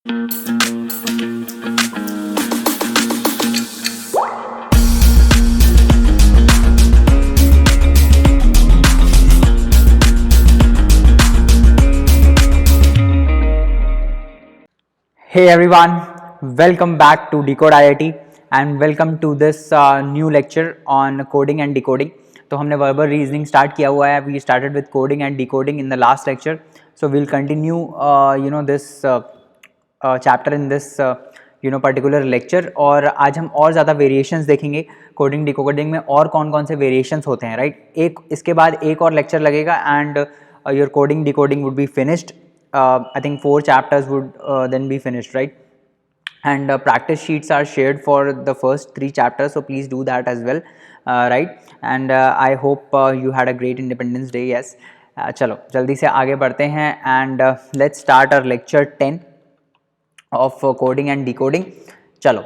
Hey everyone, welcome back to Decode IIT and welcome to this new lecture on coding and decoding. तो हमने verbal reasoning start किया हुआ है. We started with coding and decoding in the last lecture. So we'll continue this chapter in this particular lecture. और आज हम और ज़्यादा variations देखेंगे coding decoding में और कौन कौन से variations होते हैं, right? एक इसके बाद एक और lecture लगेगा and your coding decoding would be finished. I think 4 chapters would then be finished, right? And practice sheets are shared for the first 3 chapters, so please do that as well, right? And I hope you had a great Independence Day. Yes. चलो जल्दी से आगे बढ़ते हैं and let's start our lecture 10 of coding and decoding. चलो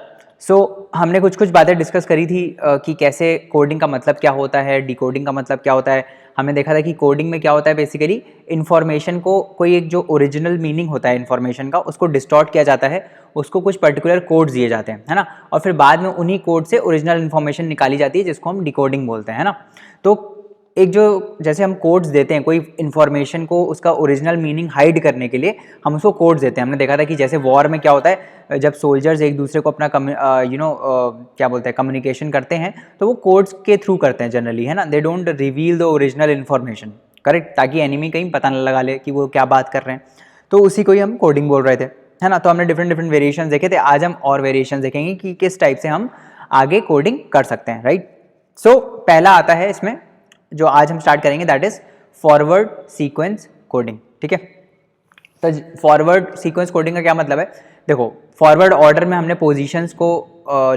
हमने कुछ बातें डिस्कस करी थी कि कैसे कोडिंग का मतलब क्या होता है, डिकोडिंग का मतलब क्या होता है. हमने देखा था कि कोडिंग में क्या होता है, बेसिकली इन्फॉर्मेशन को कोई एक जो ओरिजिनल मीनिंग होता है इन्फॉर्मेशन का उसको डिस्टॉर्ट किया जाता है, उसको कुछ पर्टिकुलर कोड्स दिए जाते हैं, है ना, और फिर बाद में उन्हीं कोड से ओरिजिनल इन्फॉर्मेशन निकाली जाती है जिसको हम डिकोडिंग बोलते हैं, है ना. तो एक जो जैसे हम कोड्स देते हैं कोई इन्फॉर्मेशन को उसका ओरिजिनल मीनिंग हाइड करने के लिए हम उसको कोड्स देते हैं. हमने देखा था कि जैसे वॉर में क्या होता है, जब सोल्जर्स एक दूसरे को अपना क्या बोलते हैं कम्युनिकेशन करते हैं तो वो कोड्स के थ्रू करते हैं जनरली, है ना. They don't reveal the original information, correct, ताकि एनिमी कहीं पता न लगा ले कि वो क्या बात कर रहे हैं. तो उसी को ही हम कोडिंग बोल रहे थे, है ना. तो हमने डिफरेंट वेरिएशंस देखे थे. आज हम और वेरिएशंस देखेंगे कि किस टाइप से हम आगे कोडिंग कर सकते हैं, राइट. सो पहला आता है इसमें जो आज हम स्टार्ट करेंगे, that is forward sequence coding. ठीक है, तो फॉरवर्ड सीक्वेंस कोडिंग का क्या मतलब है. देखो, फॉरवर्ड ऑर्डर में हमने पोजीशंस को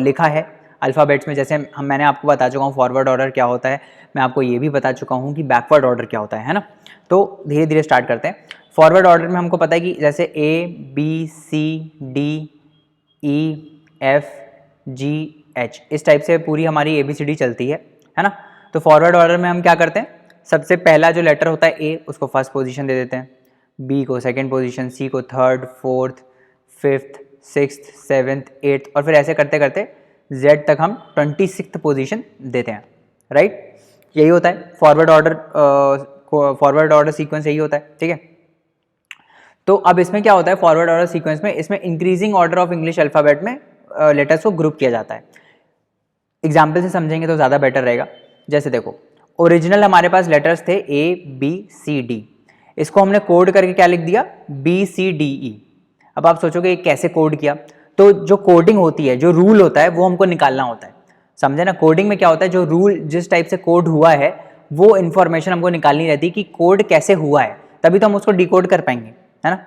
लिखा है अल्फ़ाबेट्स में. जैसे मैंने आपको बता चुका हूँ फॉरवर्ड ऑर्डर क्या होता है, मैं आपको ये भी बता चुका हूँ कि बैकवर्ड ऑर्डर क्या होता है ना. तो धीरे धीरे स्टार्ट करते हैं. फॉरवर्ड ऑर्डर में हमको पता है कि जैसे ABCDEFGH इस टाइप से पूरी हमारी ABCD चलती है ना. तो फॉरवर्ड ऑर्डर में हम क्या करते हैं, सबसे पहला जो लेटर होता है A उसको फर्स्ट पोजीशन दे देते हैं, B को सेकंड पोजीशन, C को third, fourth, fifth, sixth, seventh, eighth, और फिर ऐसे करते करते Z तक हम 26th पोजीशन देते हैं, राइट. यही होता है फॉरवर्ड ऑर्डर सीक्वेंस, यही होता है. ठीक है, तो अब इसमें क्या होता है फॉरवर्ड ऑर्डर सीक्वेंस में, इसमें increasing order of English alphabet में लेटर्स को ग्रुप किया जाता है. एग्जाम्पल से समझेंगे तो ज़्यादा बेटर रहेगा. जैसे देखो, ओरिजिनल हमारे पास लेटर्स थे ABCD, इसको हमने कोड करके क्या लिख दिया, BCDE. अब आप सोचोगे कैसे कोड किया, तो जो कोडिंग होती है, जो रूल होता है वो हमको निकालना होता है, समझे ना. कोडिंग में क्या होता है, जो रूल जिस टाइप से कोड हुआ है वो इन्फॉर्मेशन हमको निकालनी रहती है कि कोड कैसे हुआ है, तभी तो हम उसको डिकोड कर पाएंगे, है ना.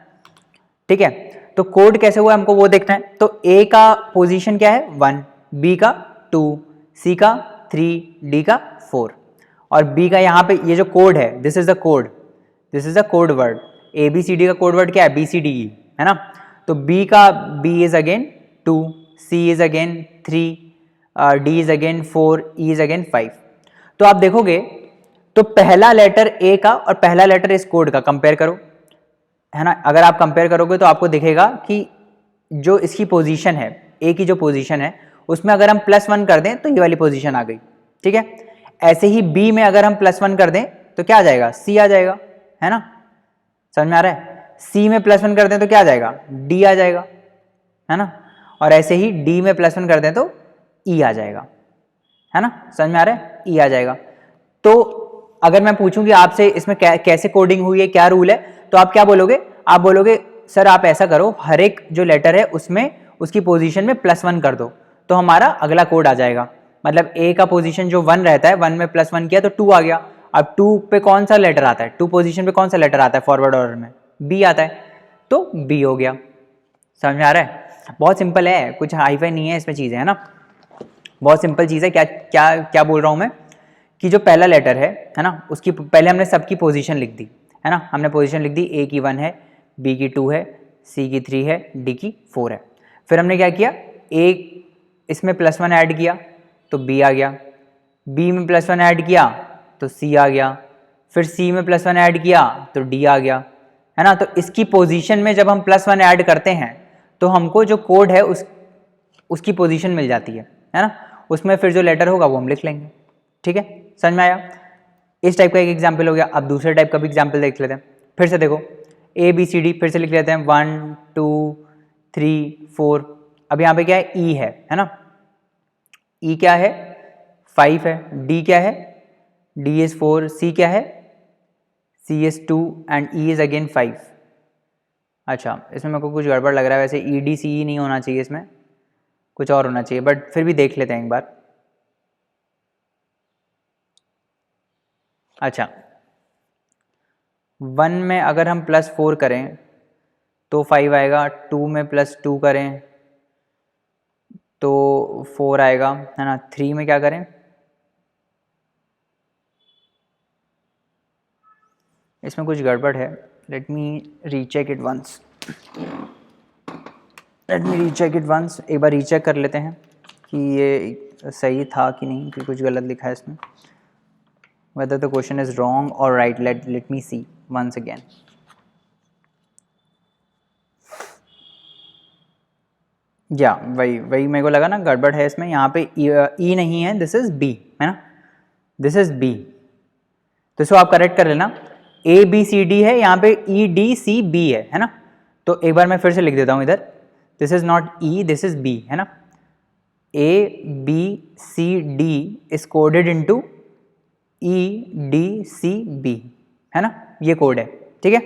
ठीक है, तो कोड कैसे हुआ है हमको वो देखना है. तो A का पोजीशन क्या है 1, B का 2, C का 3, D का 4 और B का यहाँ पे ये जो कोड है, this is the code word. ABCD का कोड वर्ड क्या है, BCDE, है ना. तो B का B is again 2, C is again 3, D is again 4, E is again 5. तो आप देखोगे तो पहला लेटर A का और पहला लेटर इस कोड का कंपेयर करो, है ना. अगर आप कंपेयर करोगे तो आपको दिखेगा कि जो इसकी पोजीशन है, A की जो पोजीशन है उसमें अगर हम +1 कर दें तो ये वाली पोजीशन आ गई. ठीक है, ऐसे ही B में अगर हम +1 कर दें तो क्या आ जाएगा, C आ जाएगा, है ना. समझ में आ रहा है. C में +1 कर दें तो क्या आ जाएगा, D आ जाएगा, है ना. और ऐसे ही D में +1 कर दें तो E आ जाएगा, है ना. समझ में आ रहा है, E आ जाएगा. तो अगर मैं पूछूं कि आपसे इसमें कैसे कोडिंग हुई है, क्या रूल है, तो आप क्या बोलोगे, आप बोलोगे सर आप ऐसा करो, हर एक जो लेटर है उसमें उसकी पोजीशन में +1 कर दो तो हमारा अगला कोड आ जाएगा. मतलब A का पोजीशन जो 1 रहता है, 1 में +1 किया तो 2 आ गया. अब 2 पे कौन सा लेटर आता है, 2 पोजीशन पे कौन सा लेटर आता है फॉरवर्ड ऑर्डर में, B आता है, तो B हो गया. समझ में आ रहा है. बहुत सिंपल है, कुछ हाईफाई नहीं है इसमें चीज़ें, है ना. बहुत सिंपल चीज़ है. क्या क्या क्या बोल रहा हूँ मैं, कि जो पहला लेटर है ना, उसकी पहले हमने सबकी पोजीशन लिख दी, है ना. हमने पोजीशन लिख दी, A की 1 है, B की 2 है, C की 3 है, D की 4 है. फिर हमने क्या किया, A इसमें +1 ऐड किया तो B आ गया, B में +1 ऐड किया तो C आ गया, फिर C में +1 ऐड किया तो D आ गया, है ना. तो इसकी पोजीशन में जब हम +1 ऐड करते हैं तो हमको जो कोड है उसकी पोजीशन मिल जाती है ना, उसमें फिर जो लेटर होगा वो हम लिख लेंगे। ठीक है, समझ में आया? इस टाइप का एक एग्जाम्पल हो गया। अब दूसरे टाइप का भी एग्जाम्पल देख लेते हैं। फिर से देखो ABCD फिर से लिख लेते हैं 1 2 3 4। अब यहाँ पे क्या है, E है ना, E क्या है 5 है, D क्या है D is 4, C क्या है C is 2 and E is again 5। अच्छा, इसमें मेरे को कुछ गड़बड़ लग रहा है, वैसे EDCE नहीं होना चाहिए, इसमें कुछ और होना चाहिए, बट फिर भी देख लेते हैं एक बार। अच्छा, 1 में अगर हम +4 करें तो 5 आएगा, 2 में +2 करें तो 4 आएगा, है ना। 3 में क्या करें, इसमें कुछ गड़बड़ है, let me recheck it once, एक बार रीचेक कर लेते हैं कि ये सही था कि नहीं, कि कुछ गलत लिखा है इसमें। whether the question is wrong or right, let me see once again। या वही मेरे को लगा ना गड़बड़ है इसमें, यहाँ पे E नहीं है, दिस इज B है ना, दिस इज B, तो इसको आप करेक्ट कर लेना। ABCD है, यहाँ पे EDCB है ना। तो एक बार मैं फिर से लिख देता हूँ इधर, this is not E, this is B है ना। ABCD is coded into EDCB है ना, ये कोड है। ठीक है,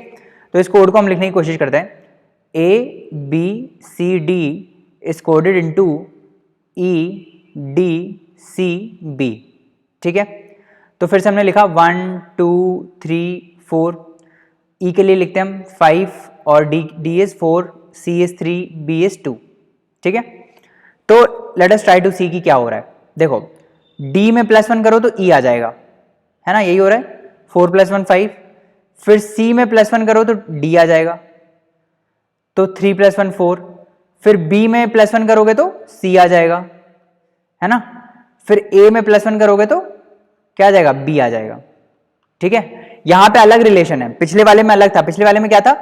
तो इस कोड को हम लिखने की कोशिश करते हैं। ABCD is coded into EDCB। ठीक है, तो फिर से हमने लिखा 1 2 3 4। E के लिए लिखते हैं हम 5 और D is 4, C is 3, B is 2। ठीक है, तो लेट अस ट्राई टू सी कि क्या हो रहा है। देखो D में +1 करो तो E आ जाएगा, है ना, यही हो रहा है। 4 + 1 5, फिर C में +1 करो तो D आ जाएगा, तो 3 + 1 4, फिर B में +1 करोगे तो C आ जाएगा, है ना, फिर A में +1 करोगे तो क्या आ जाएगा, B आ जाएगा। ठीक है, यहां पे अलग रिलेशन है, पिछले वाले में अलग था। पिछले वाले में क्या था,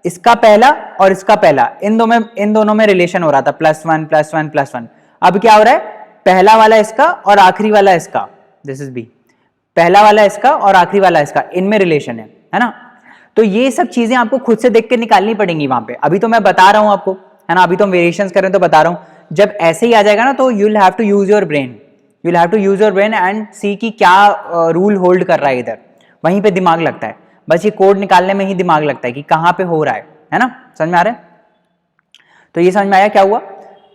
इसका पहला और इसका पहला, इन दोनों में रिलेशन हो रहा था, +1 +1 +1। अब क्या हो रहा है, पहला वाला इसका और आखिरी वाला इसका, दिस इज B, पहला वाला इसका और आखिरी वाला इसका, इनमें रिलेशन है ना। तो ये सब चीजें आपको खुद से देख के निकालनी पड़ेंगी वहां पे। अभी तो मैं बता रहा हूं आपको, है ना, अभी तो हम वेरिएशंस करें तो बता रहा हूं। जब ऐसे ही आ जाएगा ना, तो you will have to use your brain, and see कि क्या रूल होल्ड कर रहा है इधर, वहीं पे दिमाग लगता है। बस ये कोड निकालने में ही दिमाग लगता है कि कहां पे हो रहा है ना। समझ में आ रहा है? तो ये समझ में आया क्या हुआ?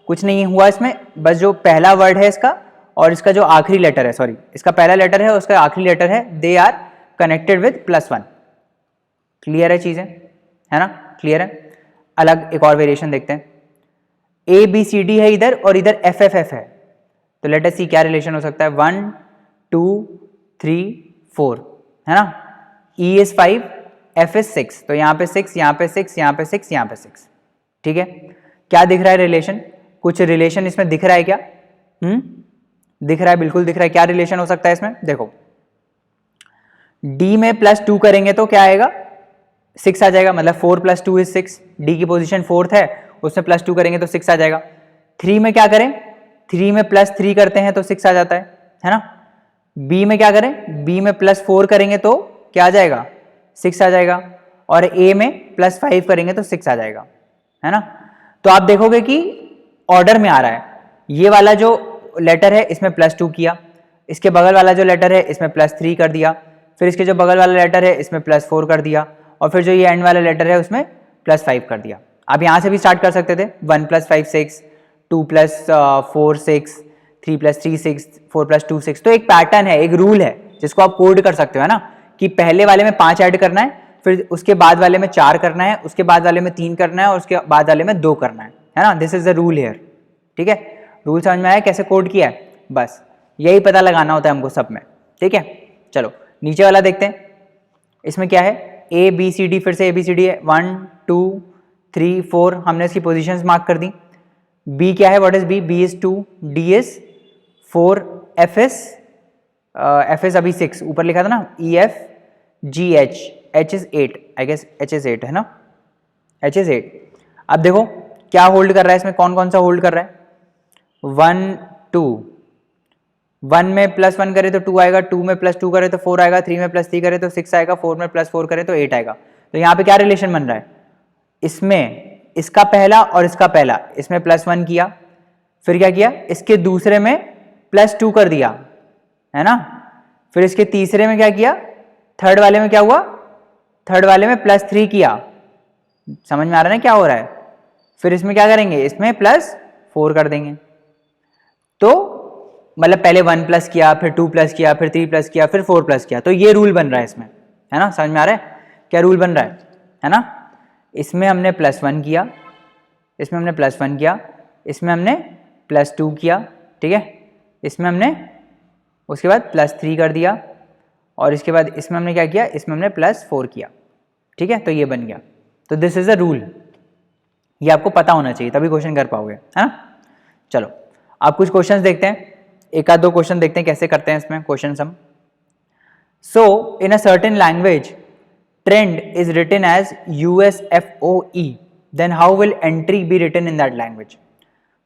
कुछ नहीं हुआ इसमें, बस जो पहला वर्ड है इसका और इसका जो आखिरी लेटर है, सॉरी, इसका पहला लेटर है, उसका आखिरी लेटर है, they are connected with +1। Clear है चीजें, है ना, क्लियर है। अलग एक और वेरिएशन देखते हैं। ABCD है इधर और इधर FFF है, तो लेट अस सी क्या रिलेशन हो सकता है। 1 2 3 4 है ना, E is 5, F is 6, तो यहाँ पे 6, यहाँ पे 6, यहाँ पे 6, यहाँ पे 6। ठीक है, क्या दिख रहा है रिलेशन? कुछ रिलेशन इसमें दिख रहा है क्या? दिख रहा है, बिल्कुल दिख रहा है। क्या रिलेशन हो सकता है इसमें? देखो D में +2 करेंगे तो क्या आएगा, 6 आ जाएगा, मतलब 4 + 2 is 6। D की पोजीशन 4th है, उसमें +2 करेंगे तो 6 आ जाएगा। 3 में क्या करें, 3 में +3 करते हैं तो 6 आ जाता है ना। B में क्या करें, B में +4 करेंगे तो क्या आ जाएगा, 6 आ जाएगा। और A में +5 करेंगे तो 6 आ जाएगा, है ना। तो आप देखोगे कि ऑर्डर में आ रहा है। ये वाला जो लेटर है इसमें +2 किया, इसके बगल वाला जो लेटर है इसमें +3 कर दिया, फिर इसके जो बगल वाला लेटर है इसमें +4 कर दिया, और फिर जो ये एंड वाला लेटर है उसमें +5 कर दिया। आप यहाँ से भी स्टार्ट कर सकते थे, 1 + 5 6, 2 + 4 6, 3 + 3 6, 4 + 2 6। तो एक पैटर्न है, एक रूल है जिसको आप कोड कर सकते हो, है ना, कि पहले वाले में 5 ऐड करना है, फिर उसके बाद वाले में 4 करना है, उसके बाद वाले में 3 करना है, और उसके बाद वाले में 2 करना है ना। This is the rule here. ठीक है, रूल समझ में आया कैसे कोड किया है? बस यही पता लगाना होता है हमको सब में। ठीक है, चलो नीचे वाला देखते हैं। इसमें क्या है, ABCD, फिर से ABCD है, 1 2 3 4, हमने इसकी पोजीशंस मार्क कर दी। B क्या है, what is B? B is 2, D is 4, F is अभी 6, ऊपर लिखा था ना, EF GH, H is 8, I guess H is 8 है ना, H इज 8। अब देखो क्या होल्ड कर रहा है इसमें, कौन कौन सा होल्ड कर रहा है, 1 2, 1 में +1 करे तो 2 आएगा, 2 में +2 करे तो 4 आएगा, 3 में +3 करे तो 6 आएगा, 4 में +4 करे तो 8 आएगा। तो यहाँ पे क्या रिलेशन बन रहा है, इसमें इसका पहला और इसका पहला, इसमें +1 किया, फिर क्या किया, इसके दूसरे में +2 कर दिया, है ना, फिर इसके तीसरे में क्या किया, थर्ड वाले में क्या हुआ, थर्ड वाले में +3 किया। समझ में आ रहा है ना क्या हो रहा है। फिर इसमें क्या करेंगे, इसमें +4 कर देंगे। तो मतलब पहले 1 प्लस किया, फिर 2 प्लस किया, फिर 3 प्लस किया, फिर 4 प्लस किया। तो ये रूल बन रहा है इसमें, है ना, समझ में आ रहा है क्या रूल बन रहा है ना। इसमें हमने +1 किया, इसमें हमने +1 किया, इसमें हमने +2 किया, ठीक है, इसमें हमने उसके बाद +3 कर दिया, और इसके बाद इसमें हमने क्या किया, इसमें हमने +4 किया, ठीक है। तो ये बन गया। तो दिस इज अ रूल, ये आपको पता होना चाहिए तभी क्वेश्चन कर पाओगे, है ना। चलो आप कुछ क्वेश्चंस देखते हैं, एक आध दो क्वेश्चन देखते हैं कैसे करते हैं इसमें क्वेश्चन हम। So in a certain language trend is written as USFOE, then how will entry be written in that language.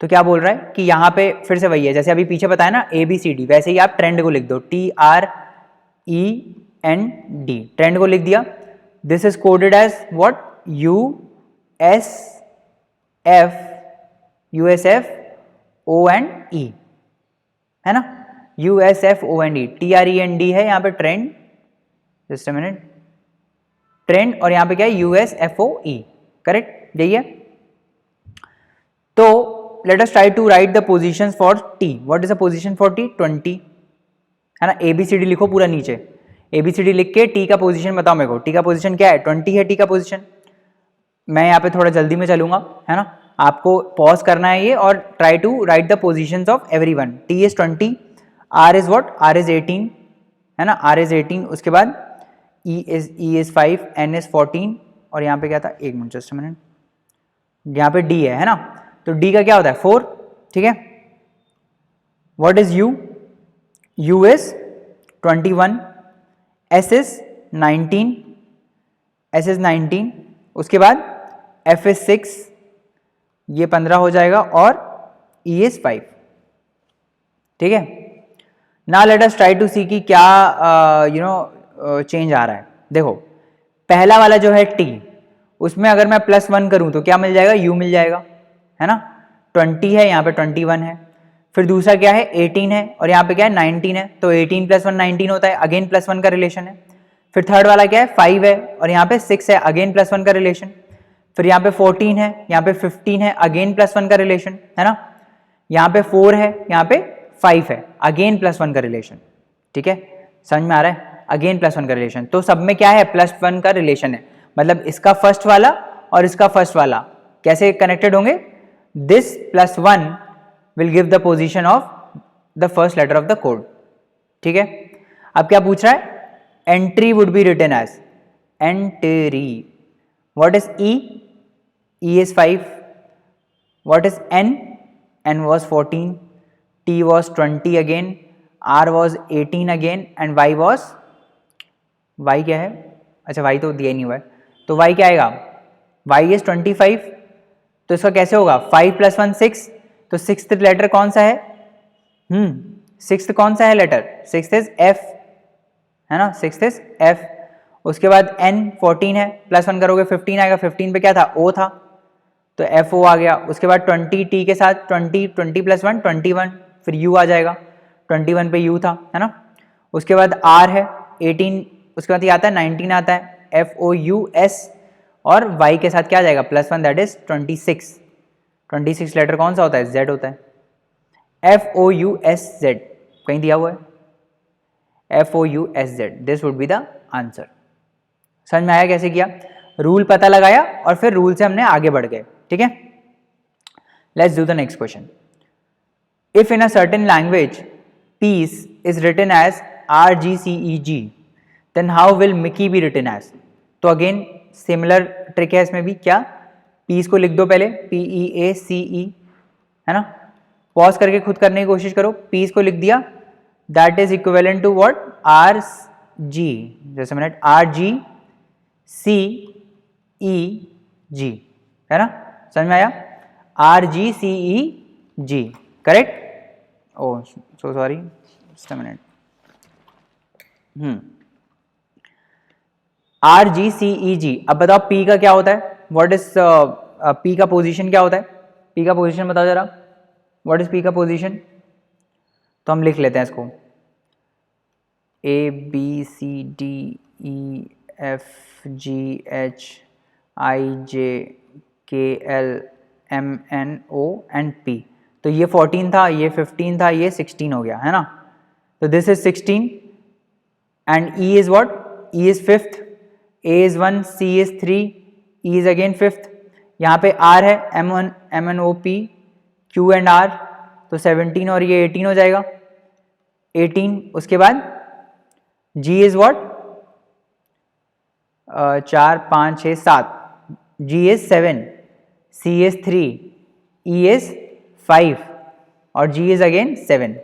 तो क्या बोल रहा है कि यहाँ पे फिर से वही है जैसे अभी पीछे बताया ना ABCD, वैसे ही आप ट्रेंड को लिख दो, TREND, ट्रेंड को लिख दिया। This is coded as what, USFOE, है ना, USFOE, TREND है यहाँ पे trend, just a minute, trend, और यहाँ पे क्या है USFOE, करेक्ट, यही है। तो let us try to write the positions for T. What is the position for T? 20, है ना। ABCD लिखो पूरा नीचे, ABCD लिख के T का पोजीशन बताओ मेरे को, T का पोजीशन क्या है, 20 है T का पोजीशन। मैं यहाँ पे थोड़ा जल्दी में चलूंगा, है ना, आपको पॉज करना है ये और try to write the positions of everyone. T is 20, R is what, R is 18, है ना, R इज 18, उसके बाद E इज 5, N इज 14, और यहाँ पे क्या था, एक मिनट, जस्ट अ मिनट, यहाँ पे D है ना, तो D का क्या होता है 4, ठीक है। What is U, U is 21, S is 19, S is 19, उसके बाद F इज 6, ये 15 हो जाएगा, और E इज 5, ठीक है। ना लेट अस ट्राई टू सी कि क्या चेंज आ रहा है। देखो पहला वाला जो है T, उसमें अगर मैं +1 करूं तो क्या मिल जाएगा, U मिल जाएगा, है ना, 20 है, यहाँ पे 21 है। फिर दूसरा क्या है 18 है, और यहाँ पे क्या है 19 है, तो 18 + 1 19 होता है, अगेन +1 का रिलेशन है। फिर थर्ड वाला क्या है 5 है, और यहाँ पे 6 है, अगेन +1 का रिलेशन। फिर यहाँ पे 14 है, यहाँ पे 15 है, अगेन +1 का रिलेशन, है ना। यहाँ पे 4 है, यहाँ पे 5 है, अगेन +1 का रिलेशन, ठीक है, समझ में आ रहा है, अगेन +1 का रिलेशन। तो सब में क्या है +1 का रिलेशन है, मतलब इसका फर्स्ट वाला और इसका फर्स्ट वाला कैसे कनेक्टेड होंगे, this +1 will give the position of the first letter of the code, ठीक है। अब क्या पूछ रहा है, entry would be written as entry, what is E, E is 5, what is N, N was 14, T was 20 again, R was 18 again, and Y was, Y क्या है, अच्छा Y तो दिया नहीं हुआ है, तो Y क्या आएगा, Y is 25, तो इसका कैसे होगा 5 + 1 6, तो सिक्स्थ लेटर कौन सा है, सिक्स्थ कौन सा है लेटर, सिक्स्थ इज F, है ना, सिक्स्थ इज F। उसके बाद N 14 है, +1 करोगे 15 आएगा, 15 पे क्या था O था, तो FO आ गया। उसके बाद 20 T के साथ 20 + 1 21, फिर U आ जाएगा, 21 पे U था, है ना। उसके बाद R है 18, उसके बाद ये आता है 19 आता है, FOUS, और Y के साथ क्या आ जाएगा +1, दैट इज 26, 26 लेटर कौन सा होता है, Z होता है, FOUSZ, कहीं दिया हुआ है FOUSZ, this would be the answer. समझ में आया कैसे किया, रूल पता लगाया और फिर रूल से हमने आगे बढ़ गए, ठीक है। Let's do the next question. If in a certain language peace is written as RGCEG, then how will Mickey be written as. तो अगेन सिमिलर ट्रिक है इसमें भी, क्या, पीस को लिख दो पहले, PEACE, है ना, पॉज करके खुद करने की कोशिश करो, पीस को लिख दिया, that is equivalent to what, RG, जैसे मिनट, RGCEG, है ना, समझ में आया। RGCEG, correct? Oh so sorry, just a minute. RGCEG। अब बताओ P का क्या होता है? व्हाट इज P का पोजीशन क्या होता है? P का पोजीशन बताओ जरा, व्हाट इज P का पोजीशन? तो हम लिख लेते हैं इसको ABCDEFGHIJKLMNO एंड P। तो ये 14 था, ये 15 था, ये 16 हो गया, है ना? तो this is 16 and E is what? E is fifth, A is 1, C is 3, E is again fifth. यहाँ पे R है, M1 MNOP Q and R, तो 17 और ये 18 हो जाएगा, 18। उसके बाद G is what? 4 5 6 7, G is 7, C is 3, E is 5 और G इज अगेन 7।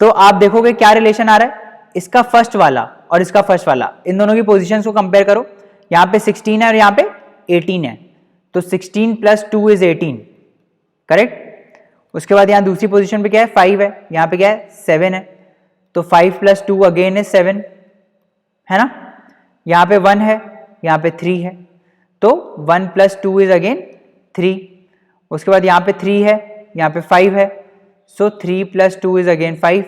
तो आप देखोगे क्या रिलेशन आ रहा है, इसका फर्स्ट वाला और इसका फर्स्ट वाला, इन दोनों की पोजीशंस को कंपेयर करो। यहाँ पे 16 है और यहाँ पे 18 है, तो 16 प्लस 2 इज 18, करेक्ट? उसके बाद यहाँ दूसरी पोजीशन पे क्या है? 5 है, यहाँ पे क्या है? 7 है, तो 5 प्लस 2 अगेन इज 7, है ना? यहाँ पे 1 है, यहाँ पे 3 है, तो 1 प्लस 2 इज अगेन 3। उसके बाद यहाँ पे 3 है, यहाँ पे 5 है, सो 3 प्लस 2 इज अगेन 5।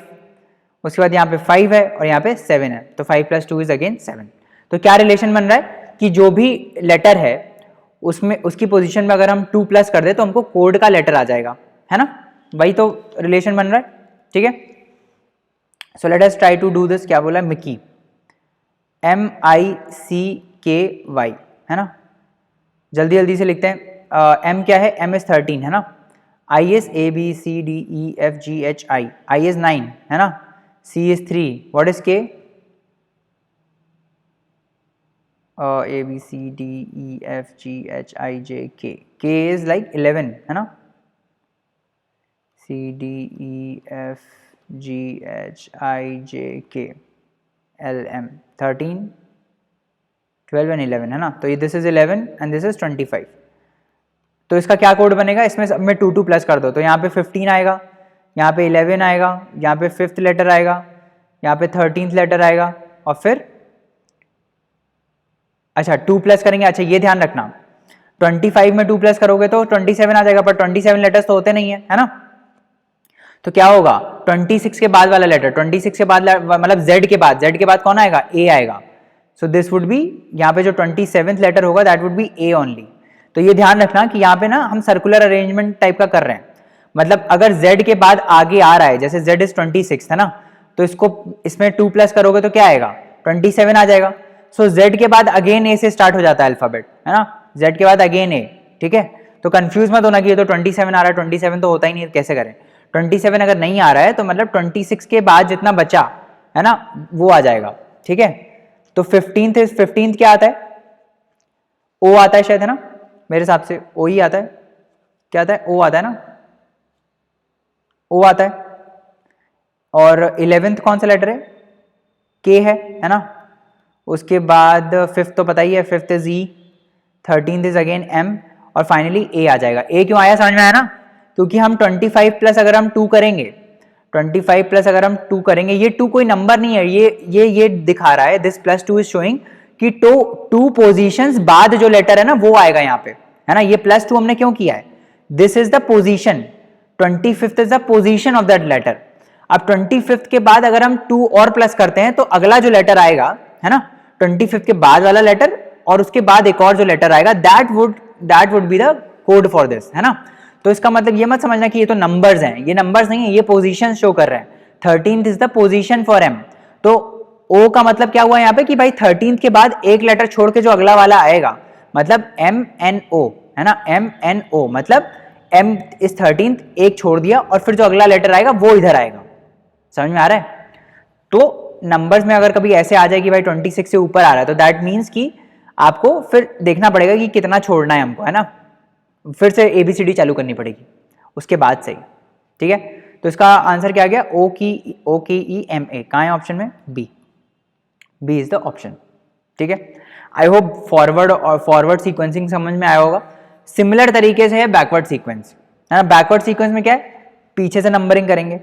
उसके बाद यहाँ पे 5 है और यहाँ पे 7 है, तो 5 प्लस 2 इज अगेन 7। तो क्या रिलेशन बन रहा है कि जो भी लेटर है उसमें उसकी पोजीशन में अगर हम 2 प्लस कर दे तो हमको कोड का लेटर आ जाएगा, है ना? वही तो रिलेशन बन रहा है, ठीक है? So let us try to do this. क्या बोला? मिकी, MICKY, है ना? जल्दी जल्दी से लिखते हैं। M क्या है? M इज 13, है ना? I is ABCDEFGHI, I is 9, है ना? C is 3, what is K? ABCDEFGHIJK, K is like 11, है ना? CDEFGHIJK LM 13, 12 एंड 11, है ना? तो ये this is 11 and this is 25। तो इसका क्या कोड बनेगा? इसमें सब में 2 2 प्लस कर दो, तो यहाँ पे 15 आएगा, यहाँ पे 11 आएगा, यहाँ पे 5th लेटर आएगा, यहाँ पे 13th लेटर आएगा, और फिर अच्छा 2 प्लस करेंगे। अच्छा ये ध्यान रखना, 25 में 2 प्लस करोगे तो 27 आ जाएगा, पर 27 लेटर्स तो होते नहीं है, है ना? तो क्या होगा? 26 के बाद वाला लेटर, 26 के बाद मतलब Z के बाद कौन आएगा? A आएगा। सो दिस वुड बी, यहाँ पे जो 27th लेटर होगा that would be A only. तो ये ध्यान रखना कि यहाँ पे ना हम सर्कुलर अरेंजमेंट टाइप का कर रहे हैं, मतलब अगर Z के बाद आगे आ रहा है, जैसे Z इज 26, है ना? तो इसको इसमें 2 प्लस करोगे तो क्या आएगा? 27 आ जाएगा। सो Z के बाद अगेन A से स्टार्ट हो जाता है अल्फाबेट, है ना? Z के बाद अगेन A, ठीक है? तो कंफ्यूज मत होना कि ये तो 27 आ रहा है, 27 तो होता ही नहीं, कैसे करें? 27 अगर नहीं आ रहा है तो मतलब 26 के बाद जितना बचा है ना वो आ जाएगा, ठीक है? तो 15th क्या आता है? O आता है शायद, है ना? मेरे हिसाब से O ही आता है। क्या आता है? O आता है ना? O आता है। और 11th कौन सा लेटर है? K है ना? उसके बाद 5th तो पता ही है, 5th is E, 13th is again M, और फाइनली A आ जाएगा। A क्यों आया समझ में आया ना? क्योंकि हम 25 प्लस अगर हम 2 करेंगे, 25 प्लस अगर हम 2 करेंगे, ये 2 कोई नंबर नहीं है, ये दिखा रहा है, दिस प्लस 2 इज शोइंग कि 2 पोजीशंस बाद जो लेटर है ना वो आएगा यहाँ पे, है ना? ये प्लस 2 हमने क्यों किया है? This is the position, 25th is the position of that letter. अब 25th के बाद अगर हम 2 और प्लस करते हैं तो अगला जो लेटर आएगा, है ना, 25th के बाद वाला लेटर और उसके बाद एक और जो लेटर आएगा, that would be the code for this, है ना? तो इसका मतलब ये मत समझना कि ये तो नंबर्स हैं, ये नंबर्स नहीं है, ये पोजीशन शो कर रहे हैं। 13th is the position for M। तो O का मतलब क्या हुआ यहाँ पे कि भाई 13th के बाद एक लेटर छोड़ के जो अगला वाला आएगा, मतलब MNO, है ना? MNO मतलब M इज 13th, एक छोड़ दिया और फिर जो अगला लेटर आएगा वो इधर आएगा। समझ में आ रहा है? तो नंबर्स में अगर कभी ऐसे आ जाए कि भाई 26 से ऊपर आ रहा है तो दैट मीन्स कि आपको फिर देखना पड़ेगा कि कितना छोड़ना है हमको, है ना? फिर से ABCD चालू करनी पड़ेगी उसके बाद से, ठीक है? तो इसका आंसर क्या आ गया? OKEMA। कहाँ है ऑप्शन में? बी इज द ऑप्शन, ठीक है? आई होप फॉरवर्ड सीक्वेंसिंग समझ में आया होगा। सिमिलर तरीके से है बैकवर्ड सीक्वेंस, है ना। बैकवर्ड सीक्वेंस में क्या है, पीछे से नंबरिंग करेंगे,